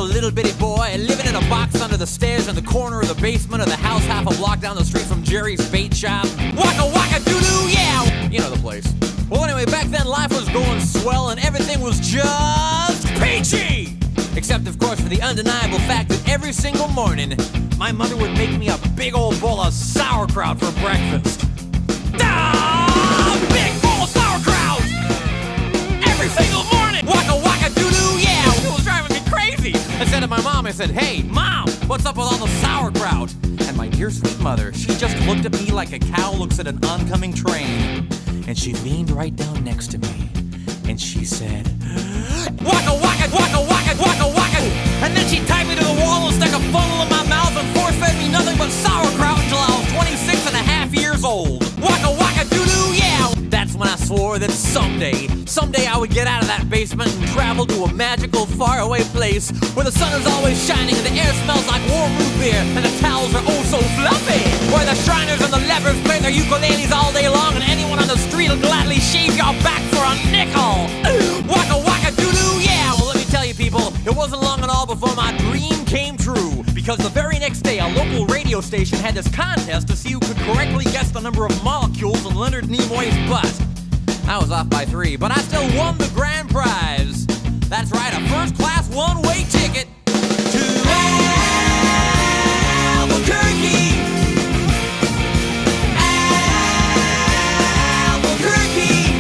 little bitty boy living in a box under the stairs in the corner of the basement of the house half a block down the street from Jerry's bait shop. Waka waka doo-doo, yeah! You know the place. Well, anyway, back then life was going swell and everything was just peachy! Except, of course, for the undeniable fact that every single morning, my mother would make me a big old bowl of sauerkraut for breakfast. Big bowl of sauerkraut! Every single morning! Waka waka doo-doo, yeah! It was driving me crazy! I said to my mom, I said, "Hey, Mom, what's up with all the sauerkraut?" And my dear sweet mother, she just looked at me like a cow looks at an oncoming train. And she leaned right down next to me. And she said, "Waka waka waka waka waka waka." And then she tied me to the wall and stuck a funnel in my mouth and force-fed me nothing but sauerkraut until I was 26 and a half years old. Waka waka doo-doo, yeah! That's when I swore that someday I would get out of that basement and travel to a magical faraway place where the sun is always shining and the air smells like warm root beer and the towels are oh so fluffy. Where the Shriners and the lepers play their ukuleles all day long and anyone on the street will gladly shave your back for a nickel. Waka waka doo-doo, yeah! Well, let me tell you people, it wasn't long at all before my dream came true. Because the very next day, a local radio station had this contest to see who could correctly guess the number of molecules in Leonard Nimoy's butt. I was off by 3, but I still won the grand prize. That's right, a first-class one-way ticket to Albuquerque. Albuquerque.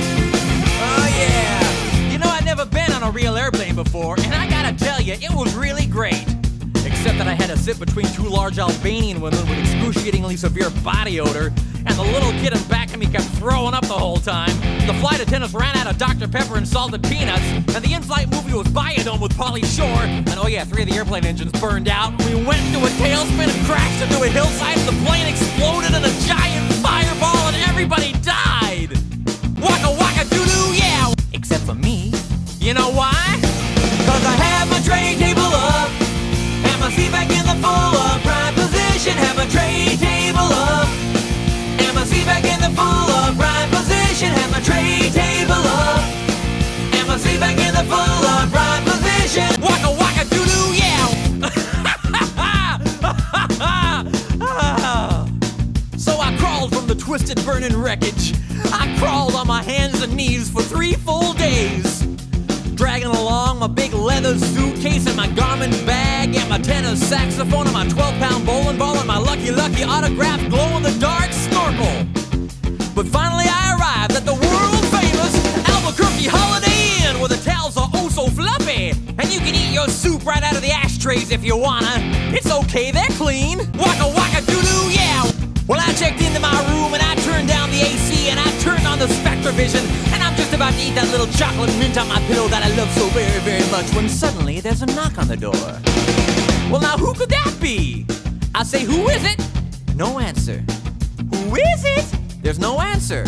Oh, yeah. You know, I'd never been on a real airplane before, and I gotta tell you, it was really great. Except that I had to sit between 2 large Albanian women with excruciatingly severe body odor, and the little kid in back of me kept throwing up the whole time. The flight attendants ran out of Dr. Pepper and salted peanuts, and the in-flight movie was Biodome with Pauly Shore, and oh yeah, 3 of the airplane engines burned out. We went into a tailspin and crashed into a hillside, and the plane exploded in a giant fireball, and everybody died. Waka waka doo-doo, yeah! Except for me. You know why? 'Cause I have my tray table up, and my seat back in the full upright position. Have my tray table up, and my seat back in the full upright position. Have my tray table up, and my seat back in the full upright position. Waka waka doo-doo, yeah! So I crawled from the twisted burning wreckage. I crawled on my hands and knees for 3 full days, dragging along my big leather suitcase and my Garmin bag and my tenor saxophone and my 12-pound bowling ball and my Lucky Lucky autographed glow-in-the-dark snorkel. But finally I arrived at the world-famous Albuquerque Holiday Inn where the towels are oh so fluffy and you can eat your soup right out of the ashtrays if you wanna. It's okay, they're clean. Waka waka doo-doo, yeah! Well, I checked into my room and I turned down the AC and I turned on the Spectrovision and I'm just about to eat that little chocolate mint on my pillow that I love so very, very much when suddenly there's a knock on the door. Well, now who could that be? I say, who is it? No answer. Who is it? There's no answer.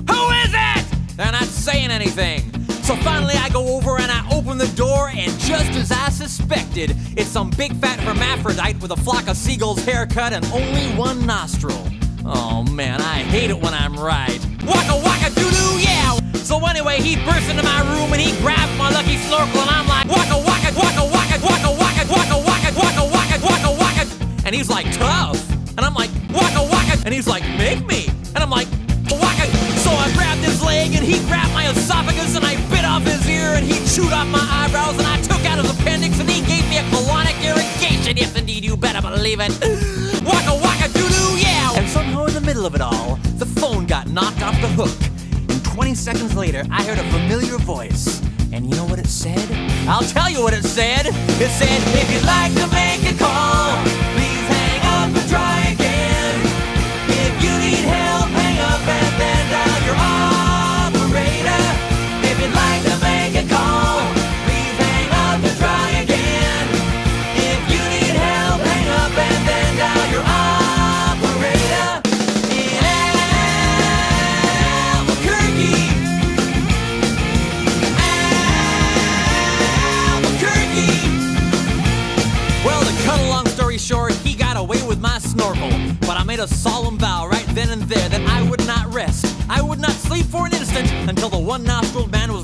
Who is it? They're not saying anything. So finally I go over and I open the door and just as I suspected, it's some big fat hermaphrodite with a flock of seagulls haircut and only 1 nostril. Oh man, I hate it when I'm right. Waka waka doo-doo, yeah! So anyway, he burst into my room and he grabbed my lucky snorkel and I'm like, waka waka waka waka waka waka waka waka waka waka waka waka. And he's like, tough. And I'm like, waka waka. And he's like, make me. And I'm like, waka. So I grabbed his leg and he grabbed my esophagus and I bit off his ear and he chewed off my eyebrows and I took out his appendix and he gave me a colonic irrigation. Yes indeed, you better believe it. Waka waka doo-doo, yeah! And somehow in the middle of it all, the phone got knocked off the hook. And 20 seconds later, I heard a familiar voice. And you know what it said? I'll tell you what it said. It said, if you'd like to make a call, please hang up and try again. If you need help, hang up and then dial your operator. If you'd like to make a call, please hang up and try again. If you need help, hang up and then dial your operator. In Albuquerque. Albuquerque. Well, to cut a long story short, he got away with my snorkel. But I made a solemn vow right then and there that I would not rest. I would not sleep for an instant until the 1-nostriled man was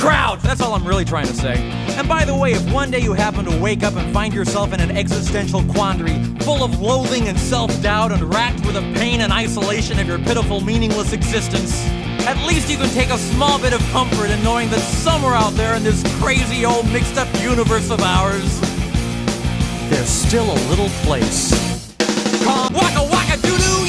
crowd! That's all I'm really trying to say. And by the way, if one day you happen to wake up and find yourself in an existential quandary, full of loathing and self-doubt and racked with the pain and isolation of your pitiful, meaningless existence, at least you can take a small bit of comfort in knowing that somewhere out there in this crazy old mixed-up universe of ours, there's still a little place called Wakka Wakka Doo Doo!